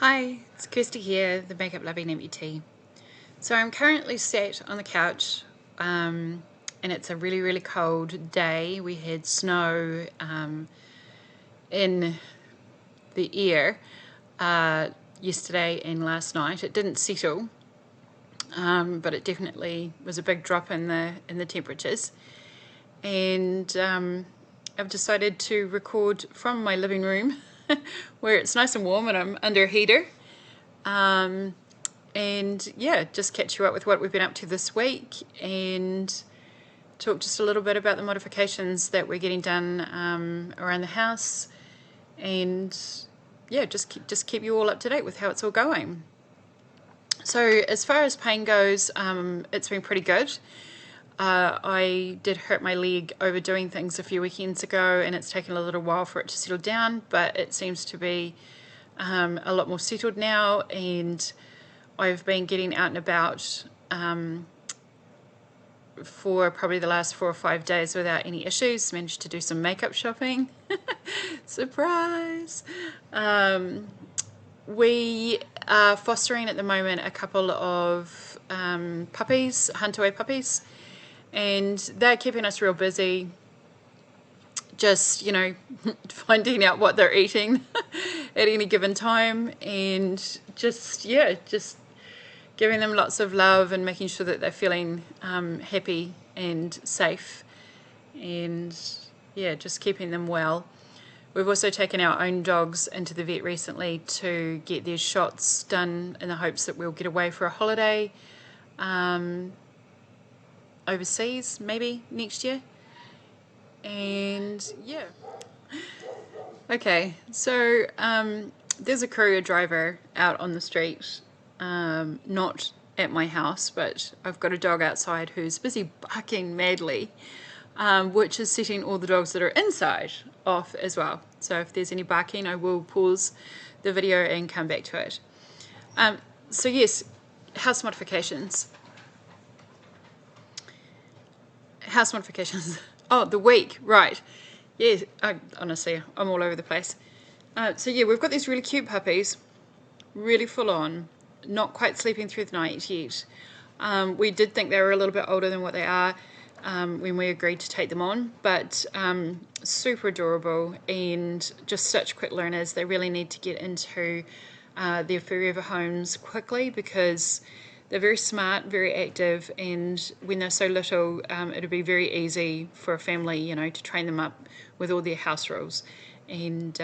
Hi, it's Kirsty here, the makeup loving amputee. So I'm currently sat on the couch and it's a really cold day. We had snow in the air yesterday and last night. It didn't settle, but it definitely was a big drop in the temperatures. And I've decided to record from my living room where it's nice and warm and I'm under a heater. And yeah, just catch you up with what we've been up to this week and talk just a little bit about the modifications that we're getting done around the house, and yeah, just keep you all up to date with how it's all going. So as far as pain goes, it's been pretty good. I did hurt my leg overdoing things a few weekends ago, and it's taken a little while for it to settle down, but it seems to be a lot more settled now, and I've been getting out and about for probably the last 4 or 5 days without any issues. Managed to do some makeup shopping. Surprise! We are fostering at the moment a couple of puppies, hunt-away puppies, and they're keeping us real busy. Just, you know, finding out what they're eating at any given time, and just giving them lots of love and making sure that they're feeling happy and safe, and yeah, just keeping them well. We've also taken our own dogs into the vet recently to get their shots done in the hopes that we'll get away for a holiday overseas maybe next year. And yeah. Okay, so there's a courier driver out on the street, not at my house, but I've got a dog outside who's busy barking madly, which is setting all the dogs that are inside off as well. So if there's any barking, I will pause the video and come back to it. So yes, house modifications. House modifications. Oh, the week, right. Yeah, honestly, I'm all over the place. So yeah, we've got these really cute puppies, really full on, not quite sleeping through the night yet. We did think they were a little bit older than what they are when we agreed to take them on, but super adorable and just such quick learners. They really need to get into their forever homes quickly because they're very smart, very active, and when they're so little, it'll be very easy for a family, you know, to train them up with all their house rules. And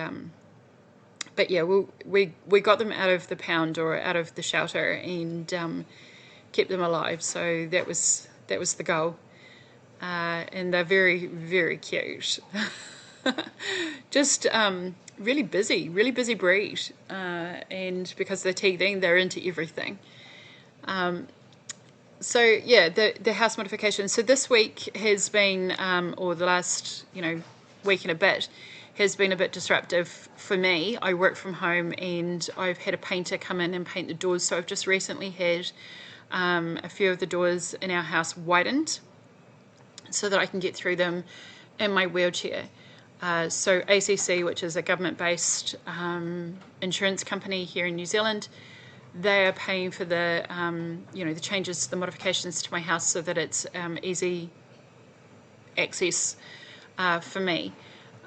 but yeah, we got them out of the pound or out of the shelter and kept them alive. So that was the goal. And they're very cute. Just really busy breed. And because they're teething, they're into everything. So yeah, the house modification. So this week has been, or the last, you know, week and a bit, has been a bit disruptive for me. I work from home and I've had a painter come in and paint the doors. So I've just recently had a few of the doors in our house widened so that I can get through them in my wheelchair. So ACC, which is a government-based insurance company here in New Zealand, they are paying for the, you know, the changes, the modifications to my house so that it's easy access for me.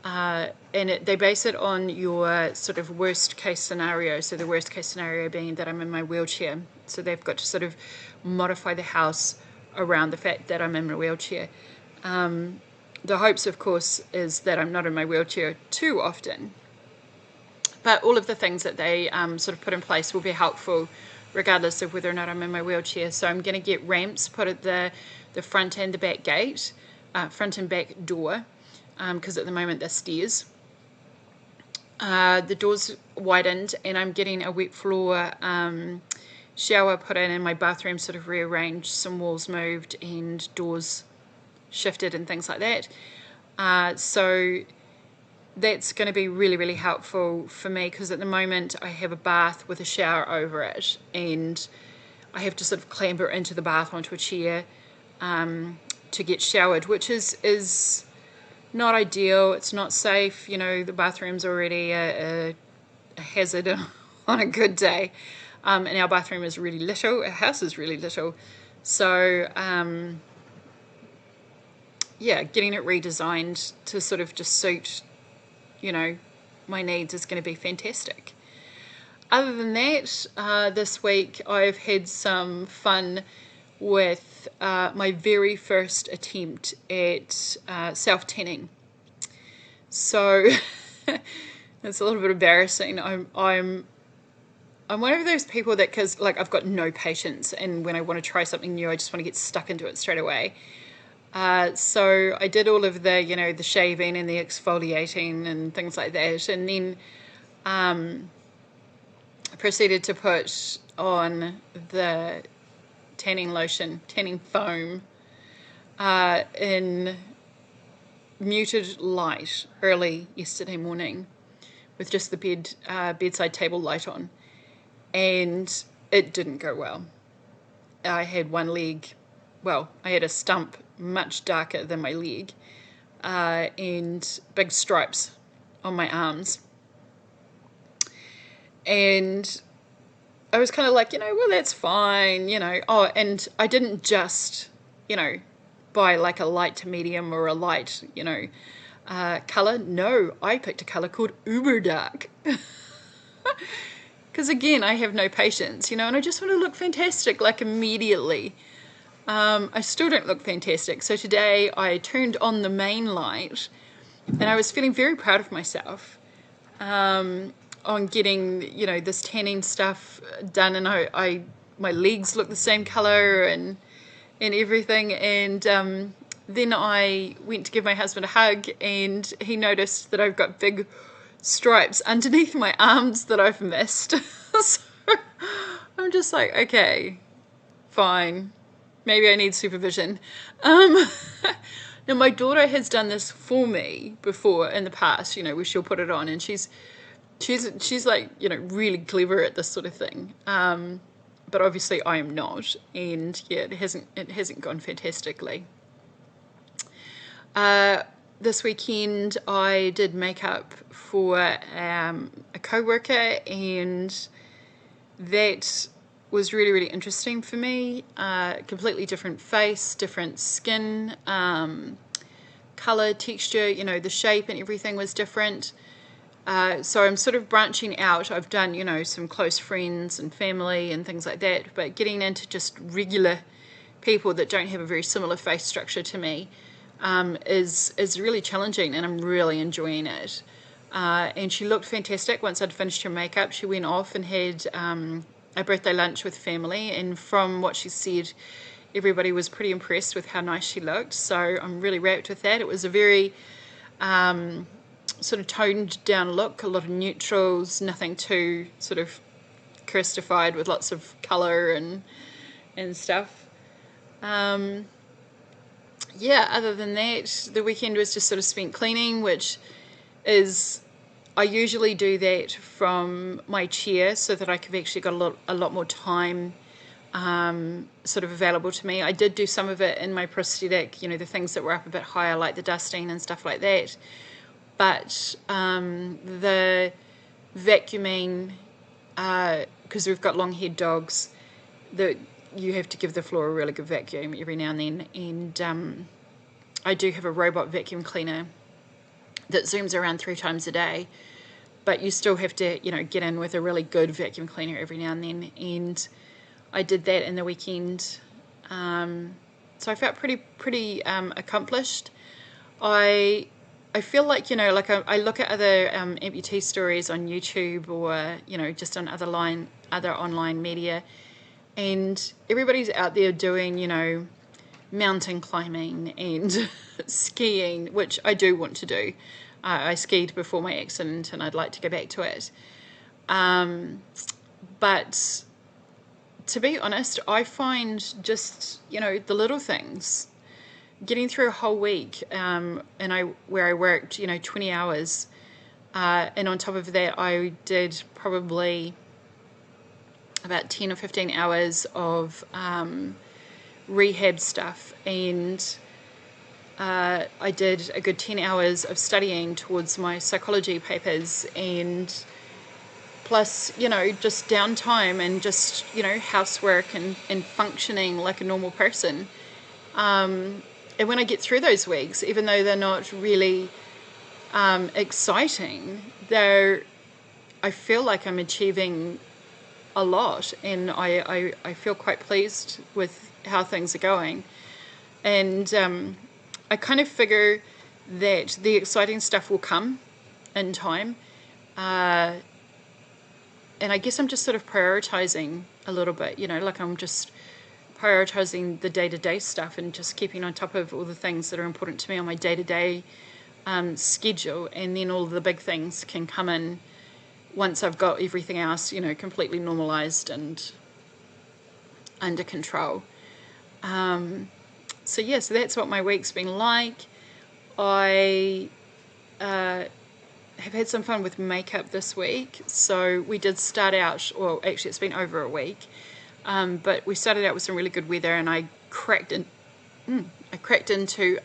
And they base it on your sort of worst case scenario. So the worst case scenario being that I'm in my wheelchair. So they've got to sort of modify the house around the fact that I'm in my wheelchair. The hopes, of course, is that I'm not in my wheelchair too often. But all of the things that they sort of put in place will be helpful regardless of whether or not I'm in my wheelchair. So I'm going to get ramps put at the front and the back gate, front and back door, because at the moment they're stairs. The door's widened and I'm getting a wet floor shower put in and my bathroom sort of rearranged, some walls moved and doors shifted and things like that. So that's going to be really helpful for me because at the moment I have a bath with a shower over it and I have to sort of clamber into the bath onto a chair to get showered, which is not ideal. It's not safe. You know, the bathroom's already a hazard on a good day. And our bathroom is really little, our house is really little. So, yeah, getting it redesigned to sort of just suit, you know, my needs is going to be fantastic. Other than that, this week I've had some fun with my very first attempt at self-tanning. So it's a little bit embarrassing. I'm one of those people that, because like I've got no patience, and when I want to try something new, I just want to get stuck into it straight away. So I did all of the, you know, the shaving and the exfoliating and things like that, and then I proceeded to put on the tanning lotion, tanning foam, in muted light early yesterday morning with just the bedside table light on, and it didn't go well. I had one leg, well, I had a stump much darker than my leg, and big stripes on my arms. And I was kind of like, you know, well, that's fine, you know. Oh, and I didn't just, you know, buy like a light to medium or a light, you know, color. No, I picked a color called Uber Dark. Because again, I have no patience, you know, and I just want to look fantastic, like immediately. I still don't look fantastic. So today I turned on the main light, and I was feeling very proud of myself on getting, you know, this tanning stuff done. And my legs look the same color and everything. And then I went to give my husband a hug, and he noticed that I've got big stripes underneath my arms that I've missed. So I'm just like, okay, fine. Maybe I need supervision. Now my daughter has done this for me before in the past, you know, where she'll put it on, and she's like, you know, really clever at this sort of thing. But obviously I am not, and yeah, it hasn't gone fantastically. This weekend I did makeup for a co-worker, and that was really, really interesting for me. Completely different face, different skin, color, texture, you know, the shape and everything was different. So I'm sort of branching out. I've done, you know, some close friends and family and things like that, but getting into just regular people that don't have a very similar face structure to me is really challenging, and I'm really enjoying it. And she looked fantastic. Once I'd finished her makeup, she went off and had a birthday lunch with family, and from what she said, everybody was pretty impressed with how nice she looked. So I'm really wrapped with that. It was a very sort of toned down look, a lot of neutrals, nothing too sort of Christified with lots of colour and stuff. Yeah, other than that, the weekend was just sort of spent cleaning, which is, I usually do that from my chair so that I've actually got a lot more time sort of available to me. I did do some of it in my prosthetic, you know, the things that were up a bit higher, like the dusting and stuff like that. But the vacuuming, because we've got long-haired dogs, you have to give the floor a really good vacuum every now and then. And I do have a robot vacuum cleaner that zooms around 3 times a day, but you still have to, you know, get in with a really good vacuum cleaner every now and then. And I did that in the weekend. So I felt pretty accomplished. I feel like, you know, like I look at other amputee stories on YouTube, or, you know, just on other online media, and everybody's out there doing, you know, mountain climbing and skiing, which I do want to do. I skied before my accident, and I'd like to go back to it. But to be honest, I find just, you know, the little things, getting through a whole week, where I worked, you know, 20 hours, and on top of that I did probably about 10 or 15 hours of rehab stuff, and I did a good 10 hours of studying towards my psychology papers, and plus, you know, just downtime and just, you know, housework and functioning like a normal person. And when I get through those weeks, even though they're not really exciting, I feel like I'm achieving a lot, and I feel quite pleased with how things are going. And I kind of figure that the exciting stuff will come in time. And I guess I'm just sort of prioritizing a little bit, you know, like I'm just prioritizing the day-to-day stuff and just keeping on top of all the things that are important to me on my day-to-day schedule, and then all the big things can come in once I've got everything else, you know, completely normalized and under control. So yeah, so that's what my week's been like. I have had some fun with makeup this week. So we did start out, or actually it's been over a week, but we started out with some really good weather, and I cracked into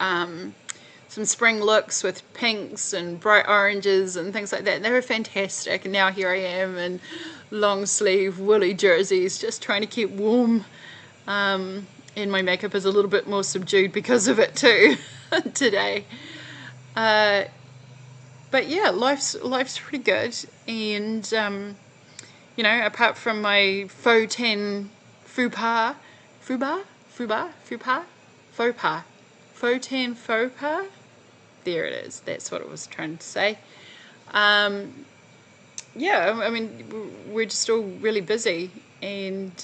some spring looks with pinks and bright oranges and things like that. And they were fantastic. And now here I am in long sleeve woolly jerseys, just trying to keep warm. And my makeup is a little bit more subdued because of it too today. But yeah, life's pretty good. And you know, apart from my faux tan faux pas, there it is, that's what I was trying to say. Yeah, I mean, we're just all really busy and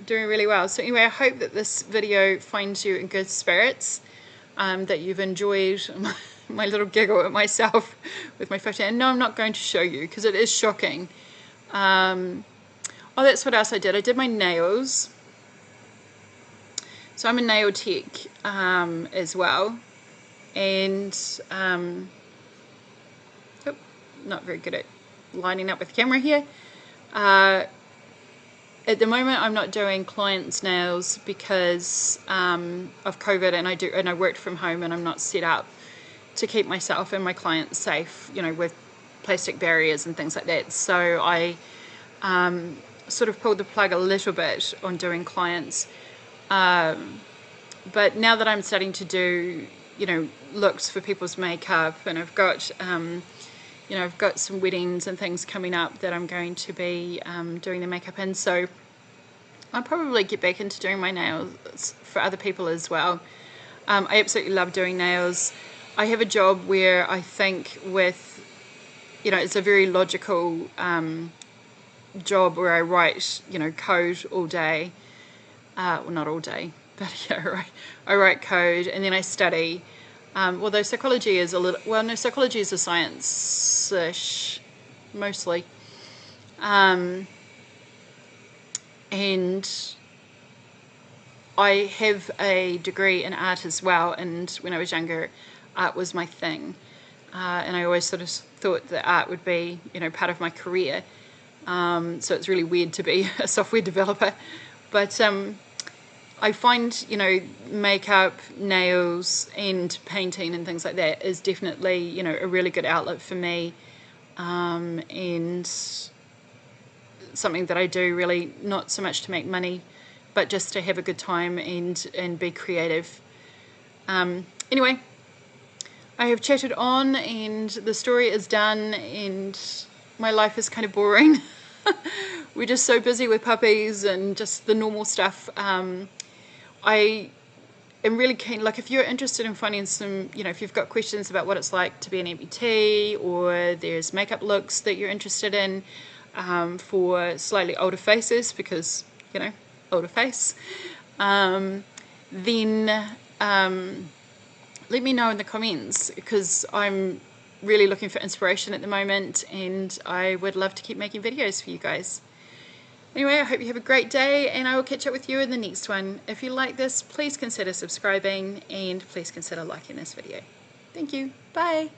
doing really well. So anyway, I hope that this video finds you in good spirits, that you've enjoyed my little giggle at myself with my photo. And no, I'm not going to show you because it is shocking. Oh, that's what else I did. I did my nails. So I'm a nail tech as well, and not very good at lining up with the camera here. At the moment, I'm not doing clients' nails because of COVID, and I worked from home, and I'm not set up to keep myself and my clients safe, you know, with plastic barriers and things like that. So I sort of pulled the plug a little bit on doing clients. But now that I'm starting to do, you know, looks for people's makeup, and I've got, you know, I've got some weddings and things coming up that I'm going to be doing the makeup in. So I'll probably get back into doing my nails for other people as well. I absolutely love doing nails. I have a job where I think with, you know, it's a very logical job where I write, you know, code all day. Well, not all day, but yeah, I write code, and then I study. Although psychology is a little, well, no, psychology is a science-ish, mostly. And I have a degree in art as well, and when I was younger, art was my thing. And I always sort of thought that art would be, you know, part of my career. So it's really weird to be a software developer. But I find, you know, makeup, nails, and painting and things like that is definitely, you know, a really good outlet for me, and something that I do really not so much to make money, but just to have a good time and be creative. Anyway, I have chatted on, and the story is done, and my life is kind of boring. We're just so busy with puppies and just the normal stuff. I am really keen, like if you're interested in finding some, you know, if you've got questions about what it's like to be an amputee, or there's makeup looks that you're interested in for slightly older faces, because, you know, older face, then let me know in the comments, because I'm really looking for inspiration at the moment, and I would love to keep making videos for you guys. Anyway, I hope you have a great day, and I will catch up with you in the next one. If you like this, please consider subscribing, and please consider liking this video. Thank you. Bye.